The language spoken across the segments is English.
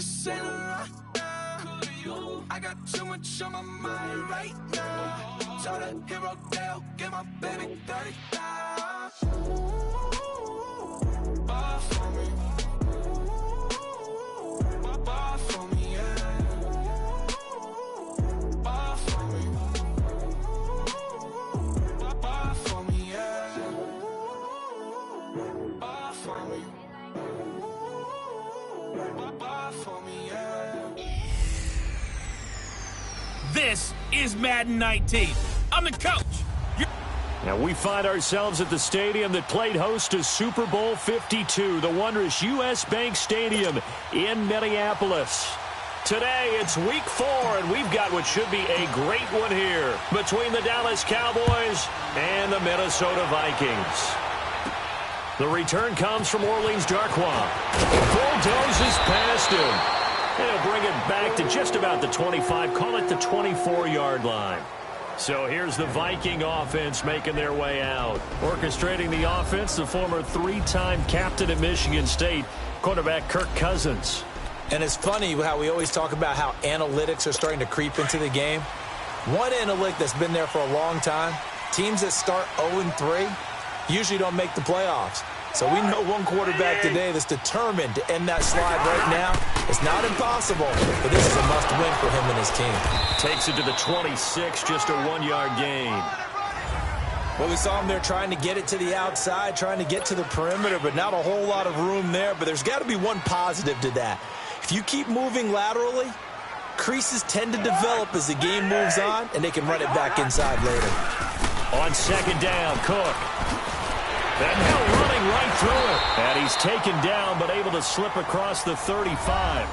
just ain't around. I got too much on my mind right now. Told that hero Dale, get my baby 30,000. Bar for me. Bar for me, yeah. Bar for me. Bar for me, yeah. Bar for me. Bar for me, yeah. This is Madden 19. I'm the coach. Now we find ourselves at the stadium that played host to Super Bowl 52, the wondrous U.S. Bank Stadium in Minneapolis. Today, it's week 4, and we've got what should be a great one here between the Dallas Cowboys and the Minnesota Vikings. The return comes from Orleans Darkwa. Bulldozes past him. He'll bring it back to just about the 25, call it the 24-yard line. So here's the Viking offense making their way out. Orchestrating the offense, the former 3-time captain at Michigan State, quarterback Kirk Cousins. And it's funny how we always talk about how analytics are starting to creep into the game. One analytic that's been there for a long time, teams that start 0-3 usually don't make the playoffs. So we know one quarterback today that's determined to end that slide right now. It's not impossible, but this is a must-win for him and his team. Takes it to the 26, just a 1-yard gain. Well, we saw him there trying to get it to the outside, trying to get to the perimeter, but not a whole lot of room there. But there's got to be one positive to that. If you keep moving laterally, creases tend to develop as the game moves on, and they can run it back inside later. On second down, Cook. And now running right through it. And he's taken down, but able to slip across the 35.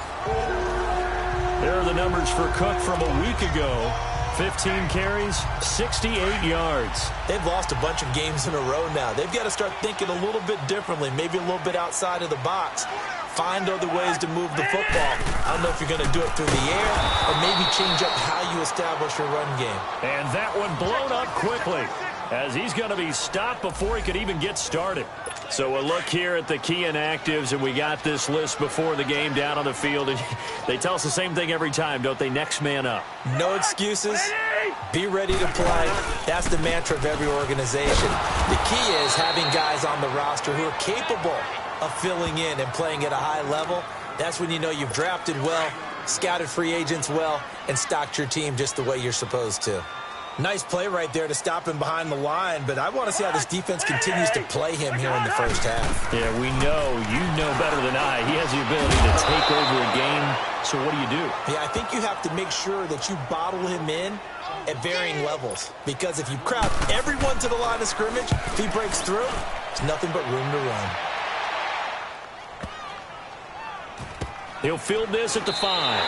There are the numbers for Cook from a week ago. 15 carries, 68 yards. They've lost a bunch of games in a row now. They've got to start thinking a little bit differently, maybe a little bit outside of the box. Find other ways to move the football. I don't know if you're going to do it through the air or maybe change up how you establish your run game. And that one blown up quickly, as he's going to be stopped before he could even get started. So we'll look here at the key inactives, and we got this list before the game down on the field. And they tell us the same thing every time, don't they? Next man up. No excuses. Be ready to play. That's the mantra of every organization. The key is having guys on the roster who are capable of filling in and playing at a high level. That's when you know you've drafted well, scouted free agents well, and stocked your team just the way you're supposed to. Nice play right there to stop him behind the line, but I want to see how this defense continues to play him here in the first half. Yeah, we know. You know better than I. He has the ability to take over a game, so what do you do? Yeah, I think you have to make sure that you bottle him in at varying levels, because if you crowd everyone to the line of scrimmage, if he breaks through, there's nothing but room to run. He'll field this at the 5.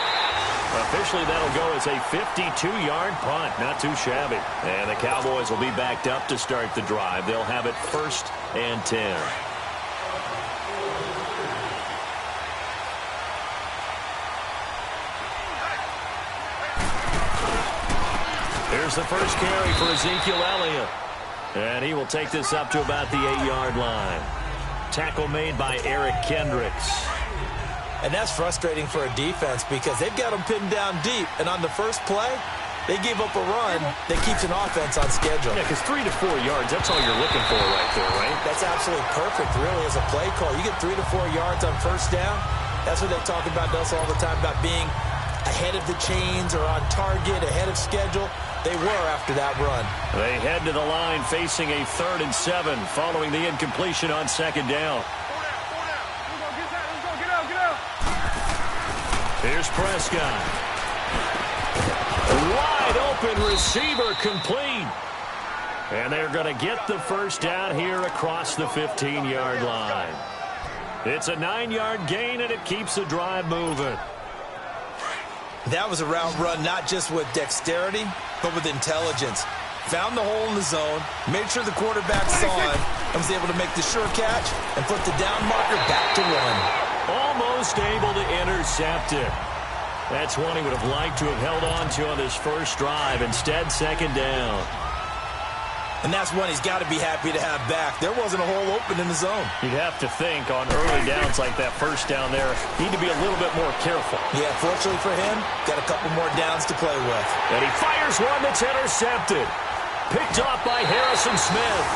Officially, that'll go as a 52-yard punt. Not too shabby. And the Cowboys will be backed up to start the drive. They'll have it 1st and 10. Here's the first carry for Ezekiel Elliott. And he will take this up to about the 8-yard line. Tackle made by Eric Kendricks. And that's frustrating for a defense because they've got them pinned down deep. And on the first play, they gave up a run that keeps an offense on schedule. Yeah, because 3 to 4 yards, that's all you're looking for right there, right? That's absolutely perfect, really, as a play call. You get 3 to 4 yards on first down. That's what they talk about us all the time, about being ahead of the chains or on target, ahead of schedule. They were after that run. They head to the line facing a 3rd and 7 following the incompletion on second down. Here's Prescott. Wide open receiver complete. And they're going to get the first down here across the 15-yard line. It's a 9-yard gain, and it keeps the drive moving. That was a route run not just with dexterity, but with intelligence. Found the hole in the zone, made sure the quarterback saw it, and was able to make the sure catch and put the down marker back to run. Almost able to intercept it. That's one he would have liked to have held on to on this first drive. Instead, second down. And that's one he's got to be happy to have back. There wasn't a hole open in the zone. You'd have to think on early downs like that first down there, need to be a little bit more careful. Yeah, fortunately for him, got a couple more downs to play with. And he fires one that's intercepted. Picked off by Harrison Smith.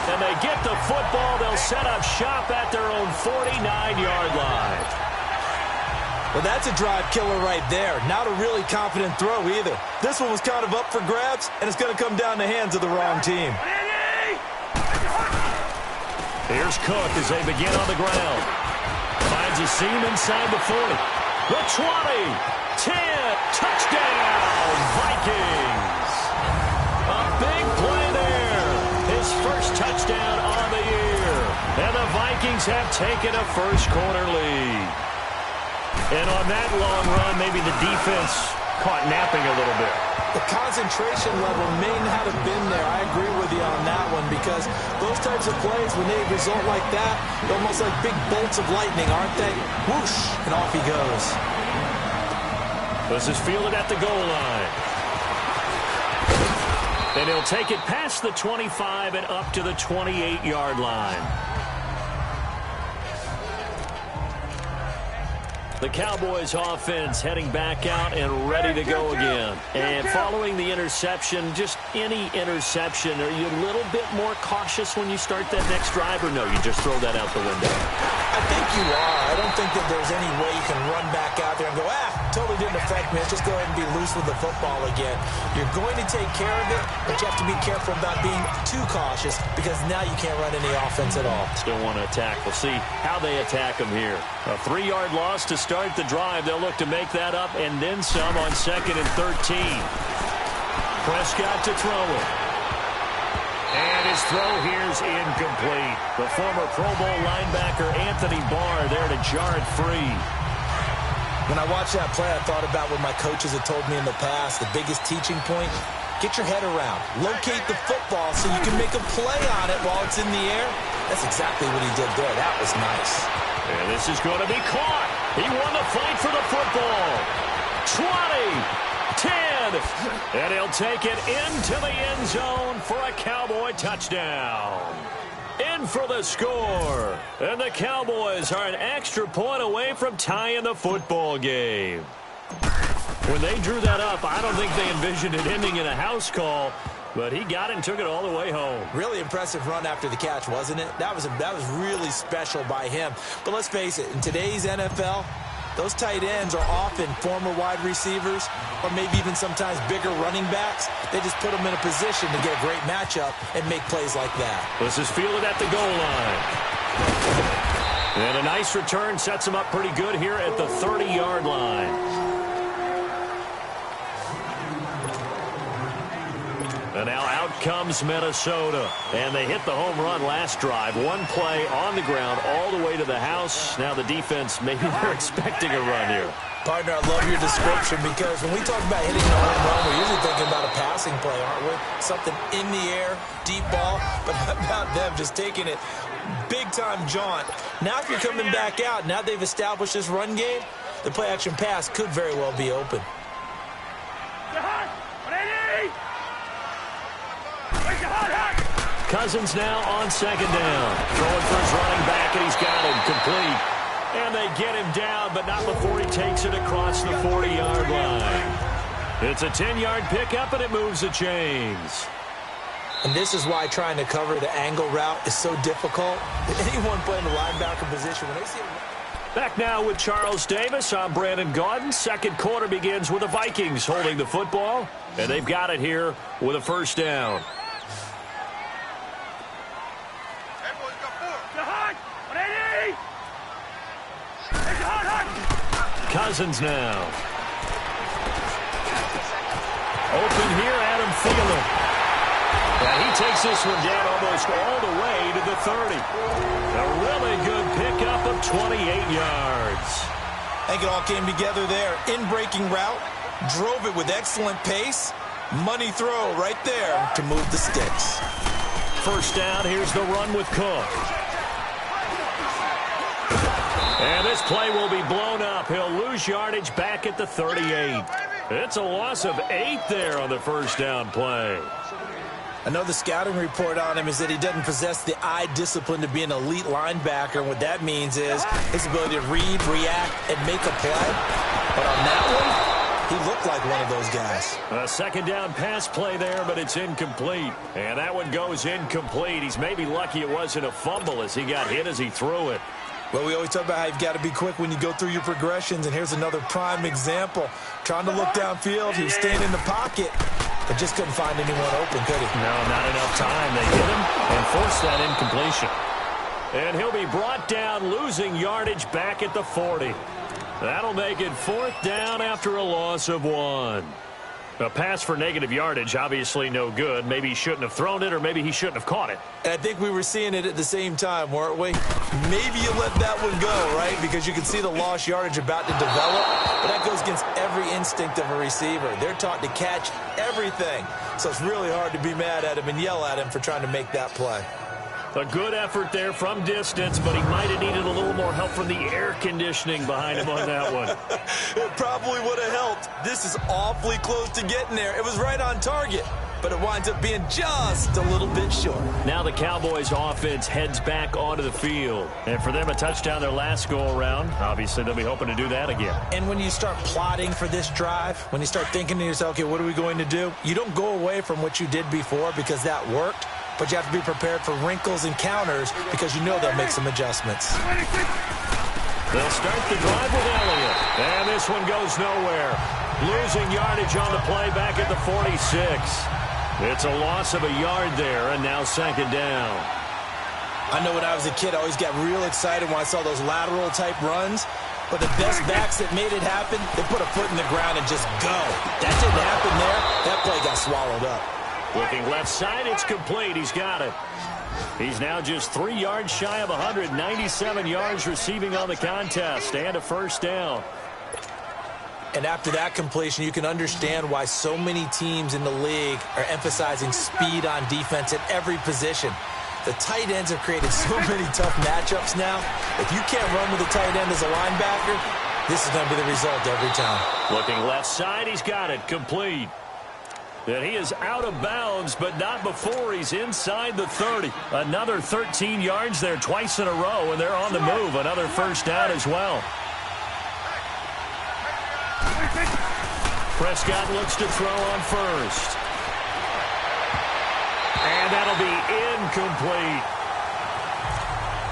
And they get the football. They'll set up shop at their own 49-yard line. Well, that's a drive killer right there. Not a really confident throw either. This one was kind of up for grabs, and it's going to come down the hands of the wrong team. Here's Cook as they begin on the ground. Finds a seam inside the 40. The 20, 10, touchdown, Vikings. A big play there. His first touchdown on the year. And the Vikings have taken a first-quarter lead. And on that long run, maybe the defense caught napping a little bit. The concentration level may not have been there. I agree with you on that one because those types of plays, when they result like that, they're almost like big bolts of lightning, aren't they? Whoosh, and off he goes. This is fielded at the goal line. And he'll take it past the 25 and up to the 28-yard line. The Cowboys offense heading back out and ready to go again. And following the interception, just any interception, are you a little bit more cautious when you start that next drive, or no, you just throw that out the window? I think you are. I don't think that there's any way you can run back out there and go, totally didn't affect me. Let's just go ahead and be loose with the football again. You're going to take care of it, but you have to be careful about being too cautious because now you can't run any offense at all. Still want to attack. We'll see how they attack them here. A 3-yard loss to start the drive. They'll look to make that up and then some on 2nd and 13. Prescott to throw it. And his throw here's incomplete. The former Pro Bowl linebacker Anthony Barr there to jar it free. When I watched that play, I thought about what my coaches had told me in the past. The biggest teaching point, get your head around. Locate the football so you can make a play on it while it's in the air. That's exactly what he did there. That was nice. And this is going to be caught. He won the fight for the football. 20. 10, and he'll take it into the end zone for a Cowboy touchdown. In for the score, and the Cowboys are an extra point away from tying the football game. When they drew that up, I don't think they envisioned it ending in a house call, but he got it and took it all the way home. Really impressive run after the catch, wasn't it? That was really special by him. But let's face it, in today's NFL, those tight ends are often former wide receivers or maybe even sometimes bigger running backs. They just put them in a position to get a great matchup and make plays like that. This is fielded at the goal line. And a nice return sets him up pretty good here at the 30-yard line. And now out comes Minnesota. And they hit the home run last drive. One play on the ground all the way to the house. Now the defense, maybe they're expecting a run here. Partner, I love your description because when we talk about hitting the home run, we're usually thinking about a passing play, aren't we? Something in the air, deep ball. But how about them just taking it big-time jaunt? Now if you're coming back out, now they've established this run game, the play-action pass could very well be open. Cousins now on 2nd down. Throwing for his running back, and he's got him complete. And they get him down, but not before he takes it across the 40-yard line. It's a 10-yard pickup, and it moves the chains. And this is why trying to cover the angle route is so difficult. Anyone playing the linebacker position, when they see him... Back now with Charles Davis. I'm Brandon Gaudin. Second quarter begins with the Vikings holding the football, and they've got it here with a first down. Cousins now. Open here, Adam Thielen. And he takes this one down almost all the way to the 30. A really good pickup of 28 yards. I think it all came together there. In-breaking route, drove it with excellent pace. Money throw right there to move the sticks. First down, here's the run with Cook. And this play will be blown up. He'll lose yardage back at the 38. It's a loss of 8 there on the first down play. I know the scouting report on him is that he doesn't possess the eye discipline to be an elite linebacker. And what that means is his ability to read, react, and make a play. But on that one, he looked like one of those guys. A second down pass play there, but it's incomplete. And that one goes incomplete. He's maybe lucky it wasn't a fumble as he got hit as he threw it. Well, we always talk about how you've got to be quick when you go through your progressions, and here's another prime example. Trying to look downfield, he was staying in the pocket, but just couldn't find anyone open, could he? No, not enough time. They hit him and forced that incompletion. And he'll be brought down, losing yardage back at the 40. That'll make it 4th down after a loss of 1. A pass for negative yardage, obviously no good. Maybe he shouldn't have thrown it, or maybe he shouldn't have caught it. And I think we were seeing it at the same time, weren't we? Maybe you let that one go, right? Because you can see the lost yardage about to develop. But that goes against every instinct of a receiver. They're taught to catch everything. So it's really hard to be mad at him and yell at him for trying to make that play. A good effort there from distance, but he might have needed a little more help from the air conditioning behind him on that one. It probably would have helped. This is awfully close to getting there. It was right on target, but it winds up being just a little bit short. Now the Cowboys offense heads back onto the field. And for them, a touchdown their last go-around. Obviously, they'll be hoping to do that again. And when you start plotting for this drive, when you start thinking to yourself, okay, what are we going to do? You don't go away from what you did before because that worked. But you have to be prepared for wrinkles and counters because you know they'll make some adjustments. They'll start the drive with Elliott. And this one goes nowhere. Losing yardage on the play back at the 46. It's a loss of a yard there, and now 2nd down. I know when I was a kid, I always got real excited when I saw those lateral-type runs. But the best backs that made it happen, they put a foot in the ground and just go. That didn't happen there. That play got swallowed up. Looking left side, it's complete. He's got it. He's now just 3 yards shy of 197 yards receiving on the contest and a 1st down. And after that completion, you can understand why so many teams in the league are emphasizing speed on defense at every position. The tight ends have created so many tough matchups now. If you can't run with a tight end as a linebacker, this is going to be the result every time. Looking left side, he's got it. Complete. And he is out of bounds, but not before he's inside the 30. Another 13 yards there twice in a row, and they're on the move. Another 1st down as well. Prescott looks to throw on 1st. And that'll be incomplete.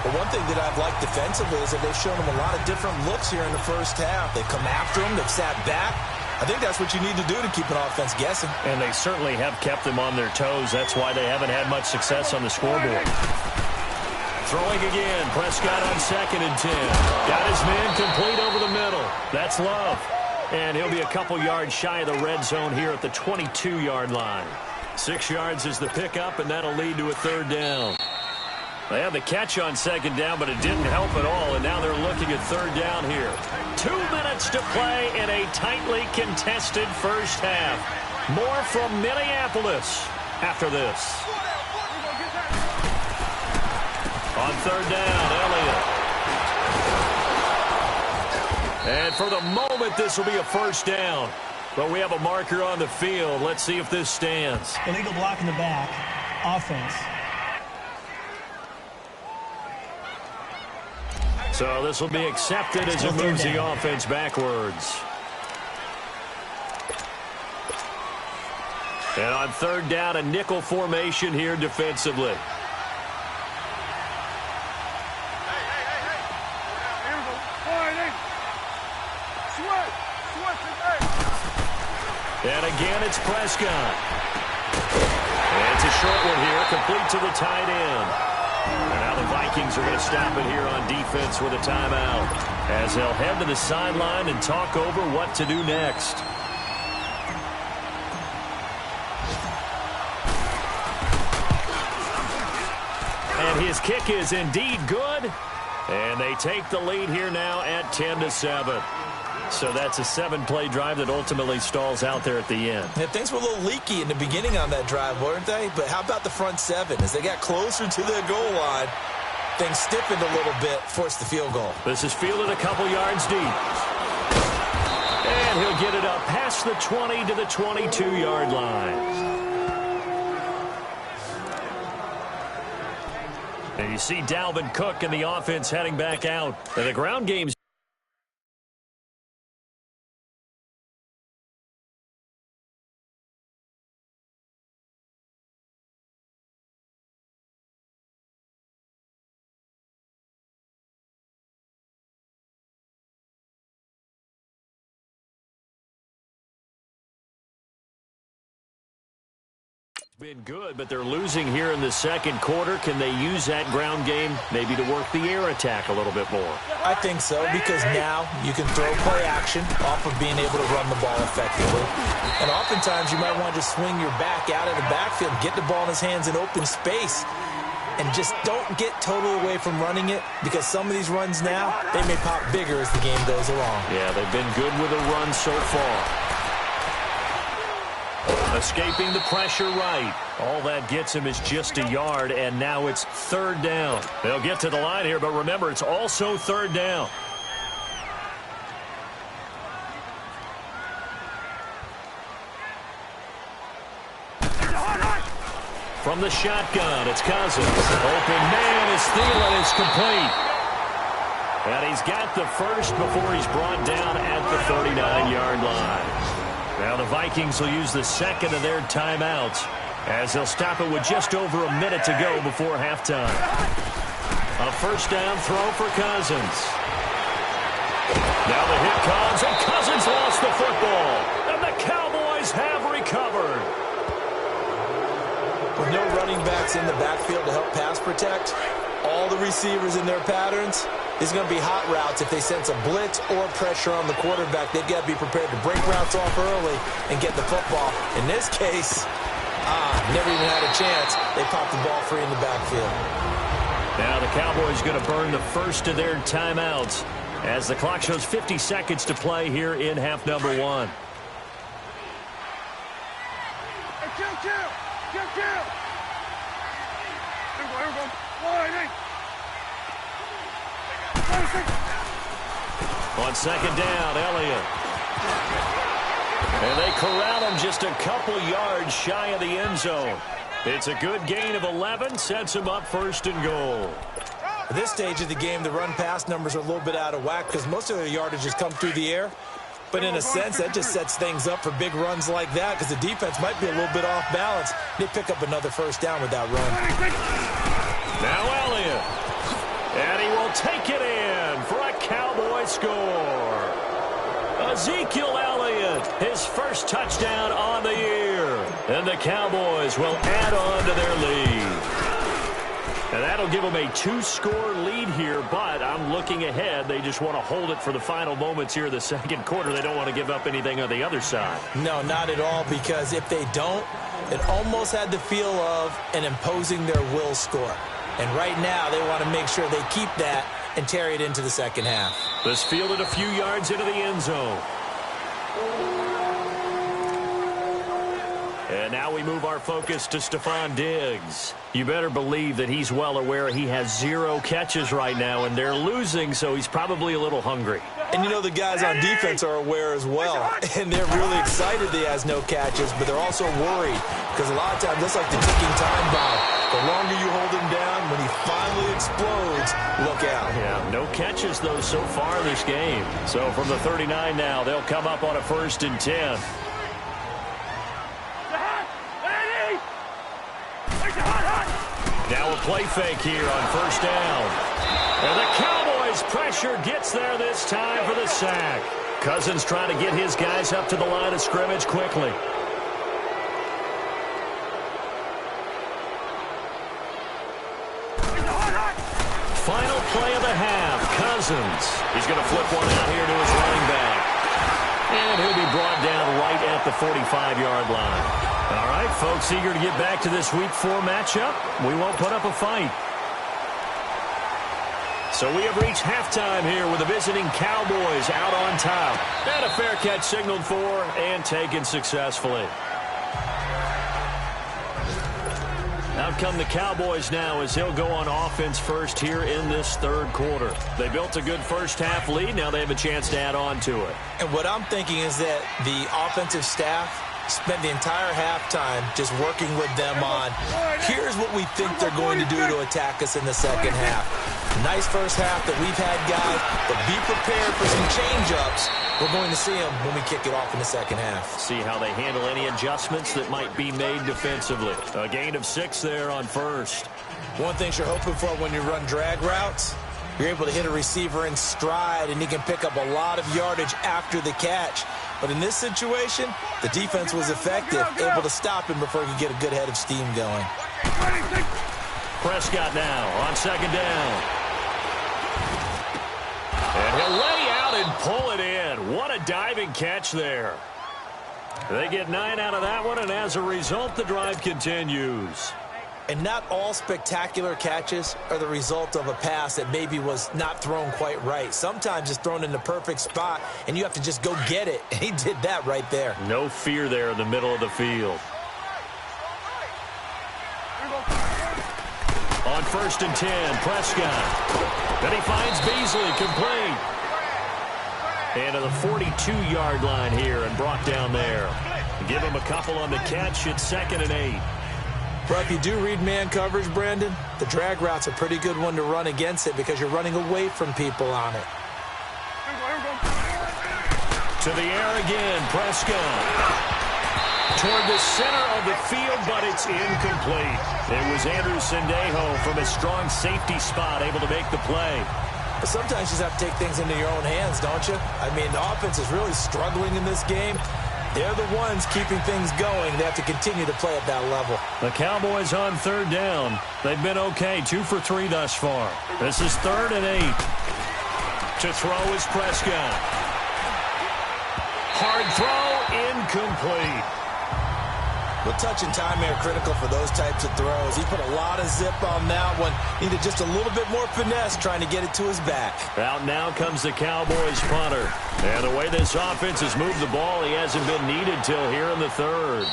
Well, one thing that I've liked defensively is that they've shown him a lot of different looks here in the 1st half. They've come after him. They've sat back. I think that's what you need to do to keep an offense guessing. And they certainly have kept them on their toes. That's why they haven't had much success on the scoreboard. Throwing again. Prescott on 2nd and 10. Got his man complete over the middle. That's Love. And he'll be a couple yards shy of the red zone here at the 22-yard line. 6 yards is the pickup, and that'll lead to a 3rd down. They had the catch on 2nd down, but it didn't help at all, and now they're looking at 3rd down here. 2 minutes to play in a tightly contested 1st half. More from Minneapolis after this. On 3rd down, Elliott. And for the moment, this will be a 1st down. But we have a marker on the field. Let's see if this stands. Illegal block in the back. Offense. So this will be accepted as it moves the offense backwards. And on 3rd down, a nickel formation here defensively. And again, it's Prescott. And it's a short one here, complete to the tight end. And now the Vikings are going to stop it here on defense with a timeout as they'll head to the sideline and talk over what to do next. And his kick is indeed good. And they take the lead here now at 10-7. So that's a 7-play drive that ultimately stalls out there at the end. Yeah, things were a little leaky in the beginning on that drive, weren't they? But how about the front 7? As they got closer to their goal line, things stiffened a little bit, forced the field goal. This is fielded a couple yards deep. And he'll get it up past the 20 to the 22-yard line. And you see Dalvin Cook and the offense heading back out. And the ground game's been good, but they're losing here in the second quarter. Can they use that ground game maybe to work the air attack a little bit more? I think so, because now you can throw play action off of being able to run the ball effectively. And oftentimes you might want to just swing your back out of the backfield, get the ball in his hands in open space, and just don't get totally away from running it, because some of these runs now, they may pop bigger as the game goes along. Yeah, they've been good with a run so far. Escaping the pressure right. All that gets him is just a yard, and now it's third down. They'll get to the line here, but remember, it's also third down. From the shotgun, it's Cousins. Open man is Thielen. It's complete. And he's got the first before he's brought down at the 39-yard line. Now the Vikings will use the second of their timeouts as they'll stop it with just over a minute to go before halftime. A first down throw for Cousins. Now the hit comes, and Cousins lost the football. And the Cowboys have recovered. With no running backs in the backfield to help pass protect, all the receivers in their patterns, it's going to be hot routes. If they sense a blitz or pressure on the quarterback, they've got to be prepared to break routes off early and get the football. In this case, never even had a chance. They popped the ball free in the backfield. Now the Cowboys going to burn the first of their timeouts as the clock shows 50 seconds to play here in half number one. On second down, Elliott. And they corral him just a couple yards shy of the end zone. It's a good gain of 11, sets him up first and goal. At this stage of the game, the run-pass numbers are a little bit out of whack because most of their yardage has come through the air. But in a sense, that just sets things up for big runs like that because the defense might be a little bit off balance. They pick up another first down with that run. Now Elliott. And he will take it in for a Cowboy score. Ezekiel Elliott, his first touchdown on the year. And the Cowboys will add on to their lead. And that'll give them a two-score lead here, but I'm looking ahead. They just want to hold it for the final moments here in the second quarter. They don't want to give up anything on the other side. No, not at all, because if they don't, it almost had the feel of an imposing their will score. And right now, they want to make sure they keep that and carry it into the second half. This fielded a few yards into the end zone. And now we move our focus to Stephon Diggs. You better believe that he's well aware he has 0 catches right now, and they're losing, so he's probably a little hungry. And you know the guys on defense are aware as well, and they're really excited that he has no catches, but they're also worried because a lot of times that's like the ticking time bomb. The longer you hold him down, when he finally explodes, look out. Yeah, no catches, though, so far in this game. So from the 39 now, they'll come up on a 1st and 10. Now a play fake here on first down. And the Cowboys pressure gets there this time for the sack. Cousins trying to get his guys up to the line of scrimmage quickly. Final play of the half. Cousins. He's going to flip one out here to his running back. And he'll be brought down right at the 45-yard line. All right, folks, eager to get back to this Week 4 matchup. We won't put up a fight. So we have reached halftime here with the visiting Cowboys out on top. And a fair catch signaled for and taken successfully. Out come the Cowboys now as they'll go on offense first here in this third quarter. They built a good first half lead. Now they have a chance to add on to it. And what I'm thinking is that the offensive staff Spent the entire halftime just working with them on, here's what we think they're going to do to attack us in the second half. Nice first half that we've had, guys, but be prepared for some change-ups. We're going to see them when we kick it off in the second half. See how they handle any adjustments that might be made defensively. A gain of 6 there on first. One thing you're hoping for when you run drag routes, you're able to hit a receiver in stride, and he can pick up a lot of yardage after the catch. But in this situation, the defense was effective, able to stop him before he could get a good head of steam going. Prescott now on second down. And he'll lay out and pull it in. What a diving catch there. They get 9 out of that one, and as a result, the drive continues. And not all spectacular catches are the result of a pass that maybe was not thrown quite right. Sometimes it's thrown in the perfect spot, and you have to just go get it. And he did that right there. No fear there in the middle of the field. On 1st and 10, Prescott. Then he finds Beasley complete. And to the 42-yard line here and brought down there. Give him a couple on the catch. It's 2nd and 8. But if you do read man coverage, Brandon, the drag route's a pretty good one to run against it because you're running away from people on it. To the air again, Prescott. Toward the center of the field, but it's incomplete. It was Andrew Sendejo from a strong safety spot able to make the play. But sometimes you just have to take things into your own hands, don't you? I mean, the offense is really struggling in this game. They're the ones keeping things going. They have to continue to play at that level. The Cowboys on 3rd down. They've been okay, 2 for 3 thus far. This is 3rd and 8. To throw is Prescott. Hard throw, incomplete. Well, touch and time are critical for those types of throws. He put a lot of zip on that one. Needed just a little bit more finesse trying to get it to his back. Out now comes the Cowboys punter. And the way this offense has moved the ball, he hasn't been needed till here in the 3rd.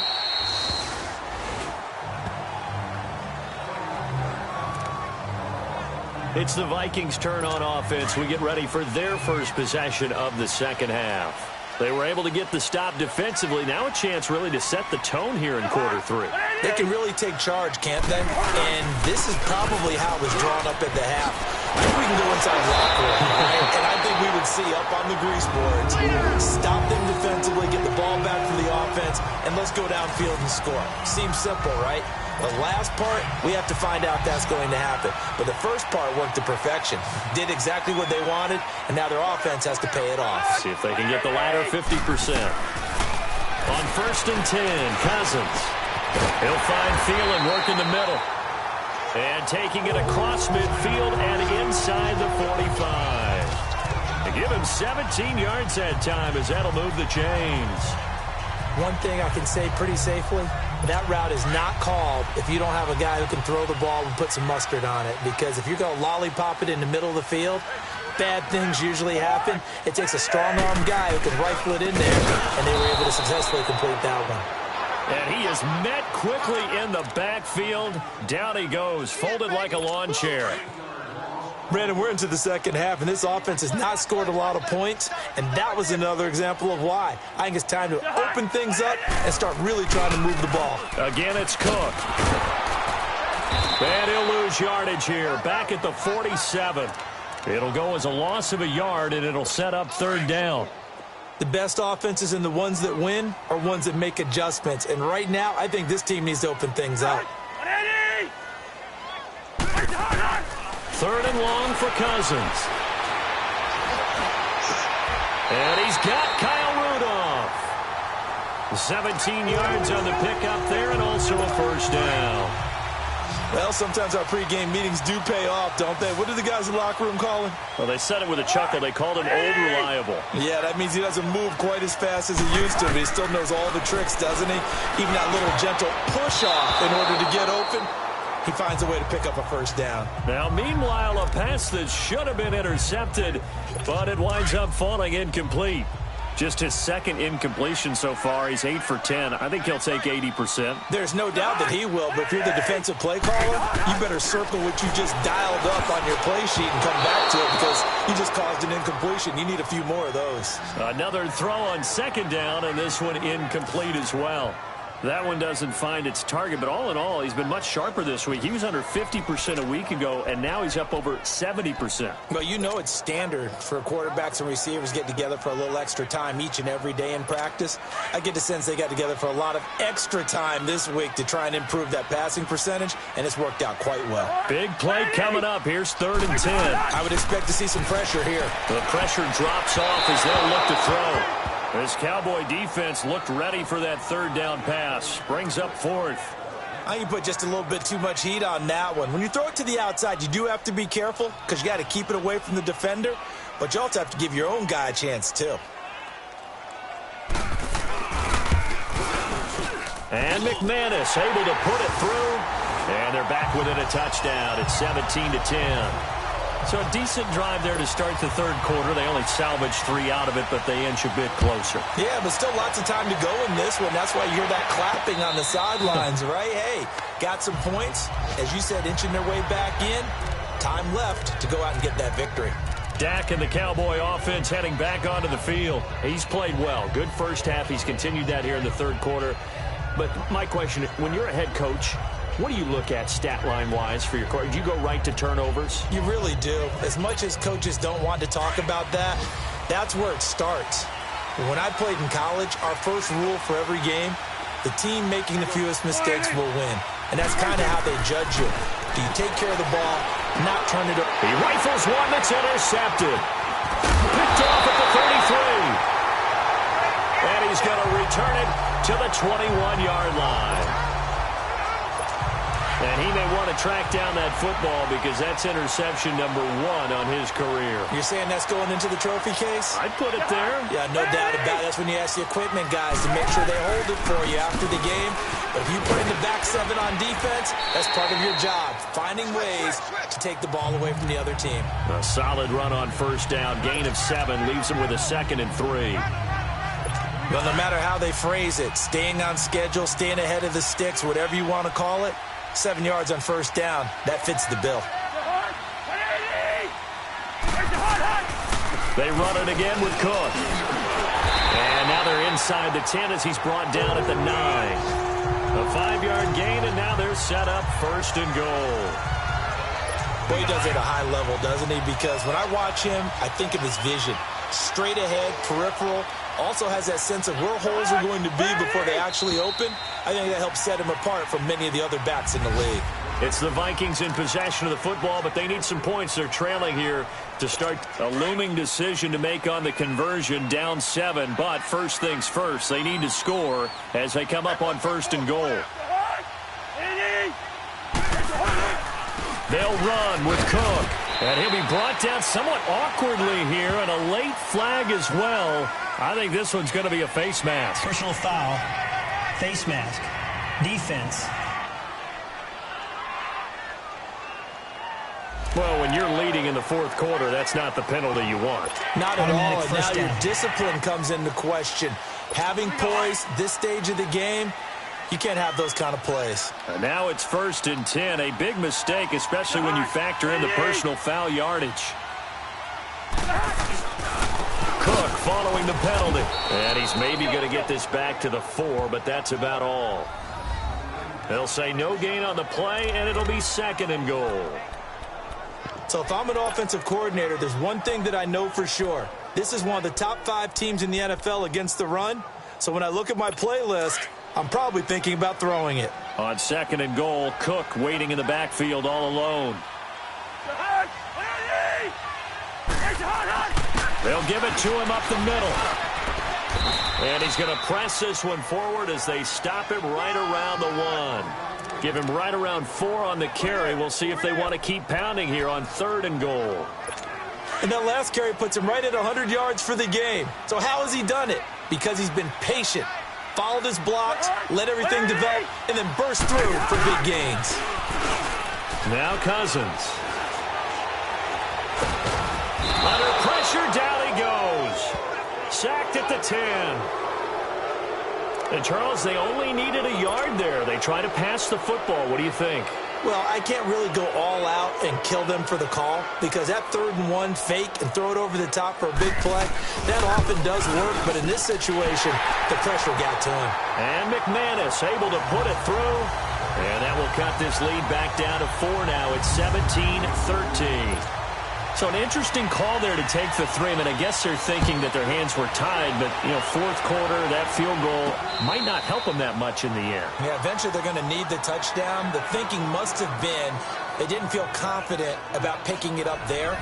It's the Vikings' turn on offense. We get ready for their first possession of the second half. They were able to get the stop defensively. Now a chance really to set the tone here in quarter 3. They can really take charge, can't they? And this is probably how it was drawn up at the half. I think we can go inside the locker room, right? And I think we would see up on the grease boards, stop them defensively, get the ball back for the offense, and let's go downfield and score. Seems simple, right? The last part, we have to find out that's going to happen. But the first part worked to perfection. Did exactly what they wanted, and now their offense has to pay it off. See if they can get the latter 50%. On 1st and 10, Cousins. He'll find Thielen working the middle. And taking it across midfield and inside the 45. They give him 17 yards that time as that'll move the chains. One thing I can say pretty safely, that route is not called if you don't have a guy who can throw the ball and put some mustard on it. Because if you're going to lollipop it in the middle of the field, bad things usually happen. It takes a strong-armed guy who can rifle it in there, and they were able to successfully complete that one. And he is met quickly in the backfield. Down he goes, folded like a lawn chair. Brandon, we're into the second half, and this offense has not scored a lot of points, and that was another example of why. I think it's time to open things up and start really trying to move the ball. Again, it's Cook. And he'll lose yardage here, back at the 47. It'll go as a loss of a yard, and it'll set up 3rd down. The best offenses and the ones that win are ones that make adjustments, and right now, I think this team needs to open things up. 3rd and long for Cousins. And he's got Kyle Rudolph. 17 yards on the pickup there and also a 1st down. Well, sometimes our pregame meetings do pay off, don't they? What do the guys in the locker room call him? Well, they said it with a chuckle. They called him Old Reliable. Yeah, that means he doesn't move quite as fast as he used to, but he still knows all the tricks, doesn't he? Even that little gentle push-off in order to get open. He finds a way to pick up a 1st down. Now, meanwhile, a pass that should have been intercepted, but it winds up falling incomplete. Just his second incompletion so far. He's 8 for 10. I think he'll take 80%. There's no doubt that he will, but if you're the defensive play caller, you better circle what you just dialed up on your play sheet and come back to it because you just caused an incompletion. You need a few more of those. Another throw on second down, and this one incomplete as well. That one doesn't find its target, but all in all, he's been much sharper this week. He was under 50% a week ago, and now he's up over 70%. Well, you know it's standard for quarterbacks and receivers get together for a little extra time each and every day in practice. I get the sense they got together for a lot of extra time this week to try and improve that passing percentage, and it's worked out quite well. Big play coming up. Here's 3rd and 10. I would expect to see some pressure here. The pressure drops off as they'll look to throw. This Cowboy defense looked ready for that 3rd down pass. Brings up 4th. You put just a little bit too much heat on that one. When you throw it to the outside, you do have to be careful because you got to keep it away from the defender, but you also have to give your own guy a chance too. And McManus able to put it through, and they're back within a touchdown. It's 17-10. So a decent drive there to start the 3rd quarter. They only salvaged 3 out of it, but they inch a bit closer. Yeah, but still lots of time to go in this one. That's why you hear that clapping on the sidelines, right? Hey, got some points. As you said, inching their way back in. Time left to go out and get that victory. Dak and the Cowboy offense heading back onto the field. He's played well. Good first half. He's continued that here in the 3rd quarter. But my question, when you're a head coach, what do you look at stat line-wise for your quarterback? Do you go right to turnovers? You really do. As much as coaches don't want to talk about that, that's where it starts. When I played in college, our first rule for every game, the team making the fewest mistakes will win. And that's kind of how they judge you. Do you take care of the ball, not turn it over? He rifles one that's intercepted. Picked off at the 33. And he's going to return it to the 21-yard line. And he may want to track down that football because that's interception number 1 on his career. You're saying that's going into the trophy case? I'd put it there. Yeah, no doubt about it. That's when you ask the equipment guys to make sure they hold it for you after the game. But if you put in the back 7 on defense, that's part of your job, finding ways to take the ball away from the other team. A solid run on 1st down. Gain of 7 leaves him with a 2nd and 3. Well, no matter how they phrase it, staying on schedule, staying ahead of the sticks, whatever you want to call it, 7 yards on 1st down, that fits the bill. They run it again with Cook. And now they're inside the 10 as he's brought down at the 9. A 5-yard gain, and now they're set up 1st and goal. Boy, he does it at a high level, doesn't he? Because when I watch him, I think of his vision. Straight ahead, peripheral. Also has that sense of where holes are going to be before they actually open. I think that helps set him apart from many of the other backs in the league. It's the Vikings in possession of the football, but they need some points. They're trailing here to start. A looming decision to make on the conversion, down 7. But first things first, they need to score as they come up on 1st and goal. They'll run with Cook. And he'll be brought down somewhat awkwardly here, and a late flag as well. I think this one's going to be a face mask. Personal foul, face mask, defense. Well, when you're leading in the 4th quarter, that's not the penalty you want. Not at all, and now down. your discipline comes into question. Having poise this stage of the game, you can't have those kind of plays. And now it's 1st and 10. A big mistake, especially when you factor in the personal foul yardage. Cook following the penalty. And he's maybe going to get this back to the 4, but that's about all. They'll say no gain on the play, and it'll be 2nd and goal. So if I'm an offensive coordinator, there's one thing that I know for sure. This is one of the top 5 teams in the NFL against the run. So when I look at my playlist, I'm probably thinking about throwing it. On 2nd and goal, Cook waiting in the backfield all alone. They'll give it to him up the middle. And he's going to press this one forward as they stop him right around the 1. Give him right around 4 on the carry. We'll see if they want to keep pounding here on 3rd and goal. And that last carry puts him right at 100 yards for the game. So how has he done it? Because he's been patient, followed his blocks, let everything develop, and then burst through for big gains. Now Cousins. Under pressure, down he goes. sacked at the 10. And, Charles, they only needed a yard there. They try to pass the football. What do you think? Well, I can't really go all out and kill them for the call because that 3rd and 1 fake and throw it over the top for a big play, that often does work. But in this situation, the pressure got to him. And McManus able to put it through. And that will cut this lead back down to 4 now. It's 17-13. So an interesting call there to take the 3. I mean, I guess they're thinking that their hands were tied, but, you know, 4th quarter, that field goal might not help them that much in the air. Yeah, eventually they're going to need the touchdown. The thinking must have been they didn't feel confident about picking it up there,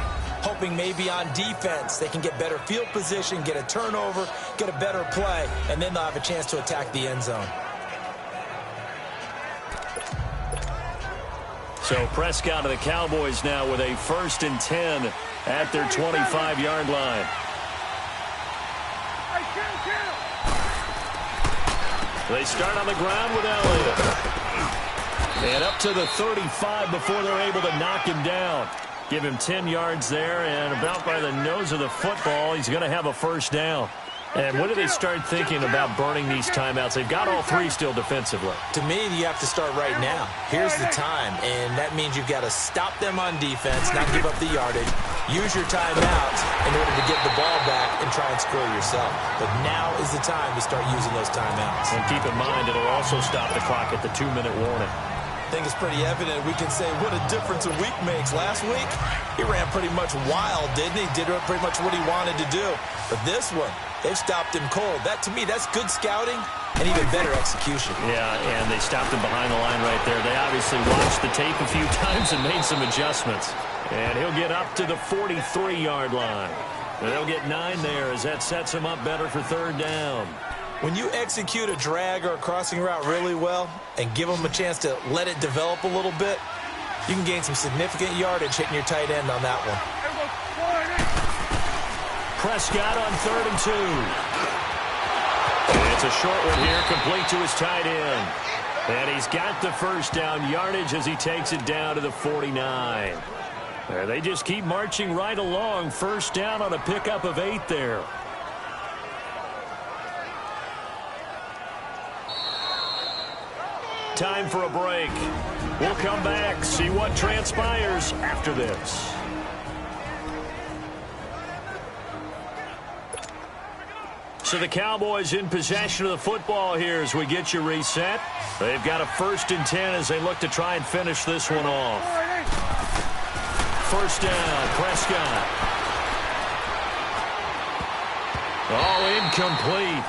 hoping maybe on defense they can get better field position, get a turnover, get a better play, and then they'll have a chance to attack the end zone. So Prescott of the Cowboys now with a 1st and 10 at their 25-yard line. They start on the ground with Elliott. And up to the 35 before they're able to knock him down. Give him 10 yards there, and about by the nose of the football, he's going to have a 1st down. And when do they start thinking about burning these timeouts? They've got all 3 still defensively. To me, you have to start right now. Here's the time, and that means you've got to stop them on defense, not give up the yardage. Use your timeouts in order to get the ball back and try and score yourself. But now is the time to start using those timeouts. And keep in mind, it'll also stop the clock at the 2-minute warning. I think it's pretty evident. We can say what a difference a week makes. Last week, he ran pretty much wild, didn't he? Did pretty much what he wanted to do. But this one, they've stopped him cold. That, to me, that's good scouting and even better execution. Yeah, and they stopped him behind the line right there. They obviously watched the tape a few times and made some adjustments. And he'll get up to the 43-yard line. And they'll get 9 there as that sets him up better for 3rd down. When you execute a drag or a crossing route really well and give them a chance to let it develop a little bit, you can gain some significant yardage hitting your tight end on that one. Prescott on 3rd and 2. And it's a short one here, complete to his tight end. And he's got the 1st down yardage as he takes it down to the 49. They just keep marching right along. 1st down on a pickup of 8 there. Time for a break. We'll come back, see what transpires after this. So the Cowboys in possession of the football here as we get you reset. They've got a 1st and 10 as they look to try and finish this one off. 1st down, Prescott. Oh, incomplete.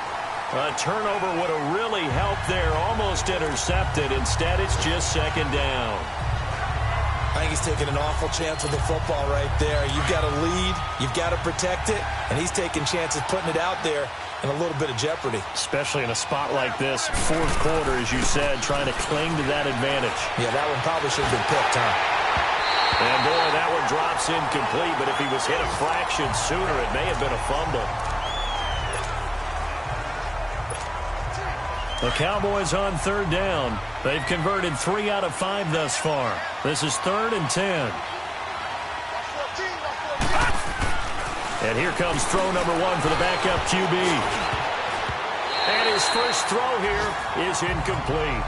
A turnover would have really helped there. Almost intercepted. Instead, it's just 2nd down. I think he's taking an awful chance with the football right there. You've got to lead. You've got to protect it. And he's taking chances putting it out there in a little bit of jeopardy. Especially in a spot like this, 4th quarter, as you said, trying to cling to that advantage. Yeah, that one probably should have been picked, huh? And, boy, that one drops incomplete. But if he was hit a fraction sooner, it may have been a fumble. The Cowboys on 3rd down. They've converted 3 out of 5 thus far. This is 3rd and 10. And here comes throw number 1 for the backup QB. And his first throw here is incomplete.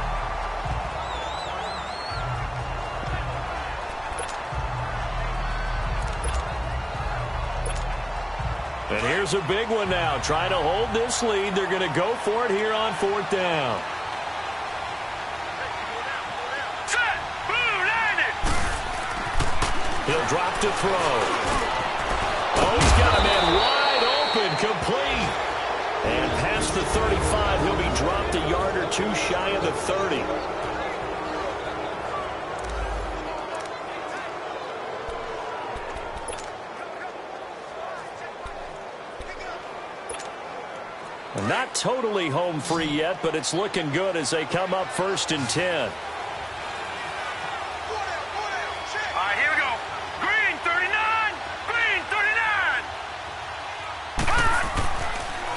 And here's a big one now. Trying to hold this lead. They're going to go for it here on 4th down. He'll drop to throw. Oh, he's got a man wide open, complete. And past the 35, he'll be dropped a yard or 2 shy of the 30. Not totally home free yet, but it's looking good as they come up 1st and 10. All right, here we go. Green 39. Green 39.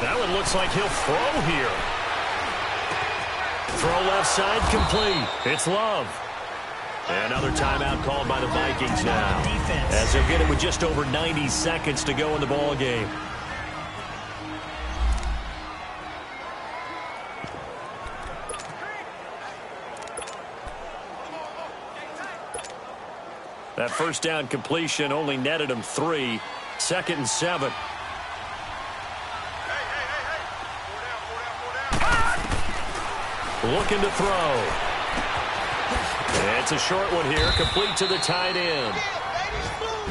That one looks like he'll throw here. Throw left side complete. It's Love. Another timeout called by the Vikings now. As they'll get it with just over 90 seconds to go in the ball game. That first down completion only netted him 3. 2nd and 7. Looking to throw. It's a short one here, complete to the tight end.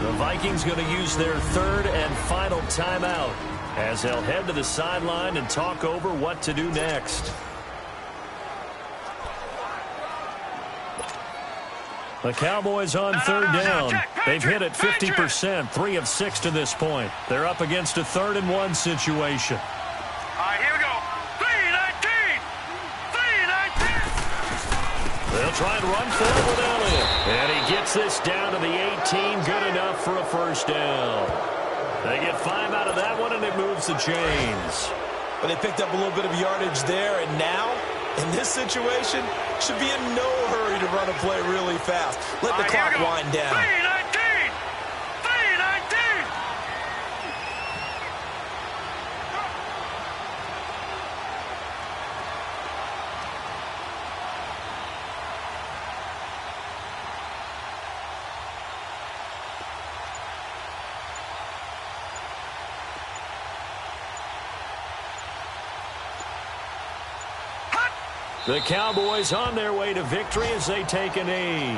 The Vikings going to use their 3rd and final timeout as they'll head to the sideline and talk over what to do next. The Cowboys on 3rd down. They've hit it 50%, 3 of 6 to this point. They're up against a 3rd and 1 situation. All right, here we go. 3-19. 3-19. They'll try and run for it with Elliott. And he gets this down to the 18. Good enough for a first down. They get 5 out of that one, and it moves the chains. But they picked up a little bit of yardage there, and now, in this situation, should be in no hurry to run a play really fast. Let the clock wind down. 3-19. 3-19. The Cowboys on their way to victory as they take a knee.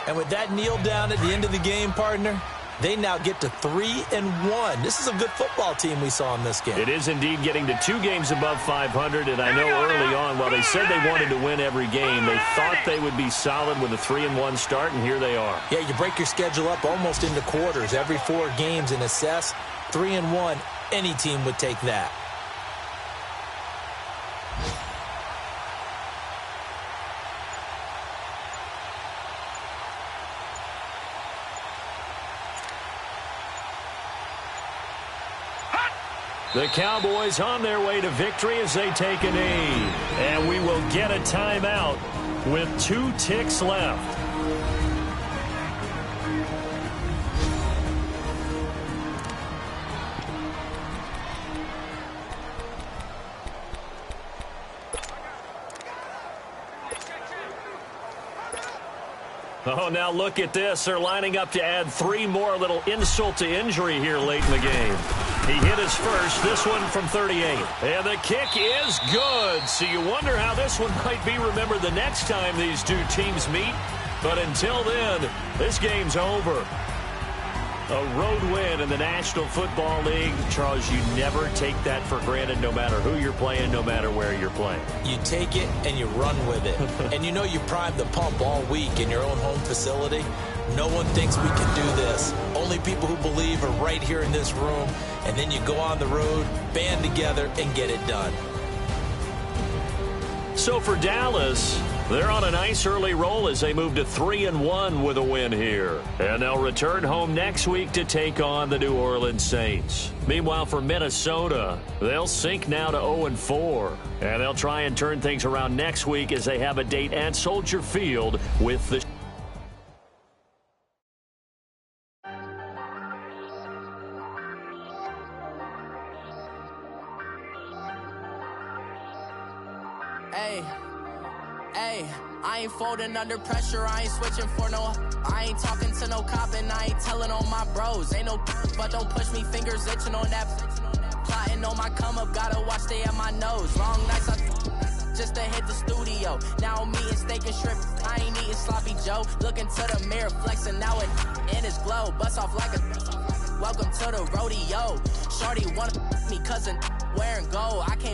And with that kneel down at the end of the game, partner, they now get to 3-1. This is a good football team we saw in this game. It is indeed getting to 2 games above 500, and I know early on, while they said they wanted to win every game, they thought they would be solid with a 3-1 start, and here they are. Yeah, you break your schedule up almost into quarters, every 4 games, and assess 3-1. Any team would take that. The Cowboys on their way to victory as they take a knee. And we will get a timeout with 2 ticks left. Oh, now look at this. They're lining up to add 3 more, a little insult to injury here late in the game. He hit his first, this one from 38. And the kick is good. So you wonder how this one might be remembered the next time these 2 teams meet. But until then, this game's over. A road win in the National Football League. Charles, you never take that for granted, no matter who you're playing, no matter where you're playing. You take it and you run with it. And you know you primed the pump all week in your own home facility. No one thinks we can do this. Only people who believe are right here in this room. And then you go on the road, band together, and get it done. So for Dallas, they're on a nice early roll as they move to 3-1 with a win here. And they'll return home next week to take on the New Orleans Saints. Meanwhile, for Minnesota, they'll sink now to 0-4. And they'll try and turn things around next week as they have a date at Soldier Field with the Hey, I ain't folding under pressure, I ain't switching for no. I ain't talking to no cop and I ain't telling on my bros. Ain't no but don't push me, fingers itching on that. Plotting on my come up, gotta watch stay at my nose. Long nights just to hit the studio. Now I'm eating steak and shrimp, I ain't eating sloppy Joe. Looking to the mirror, flexing now it in his glow. Bust off like a welcome to the rodeo. Shorty wanna me cousin wearing gold. I can't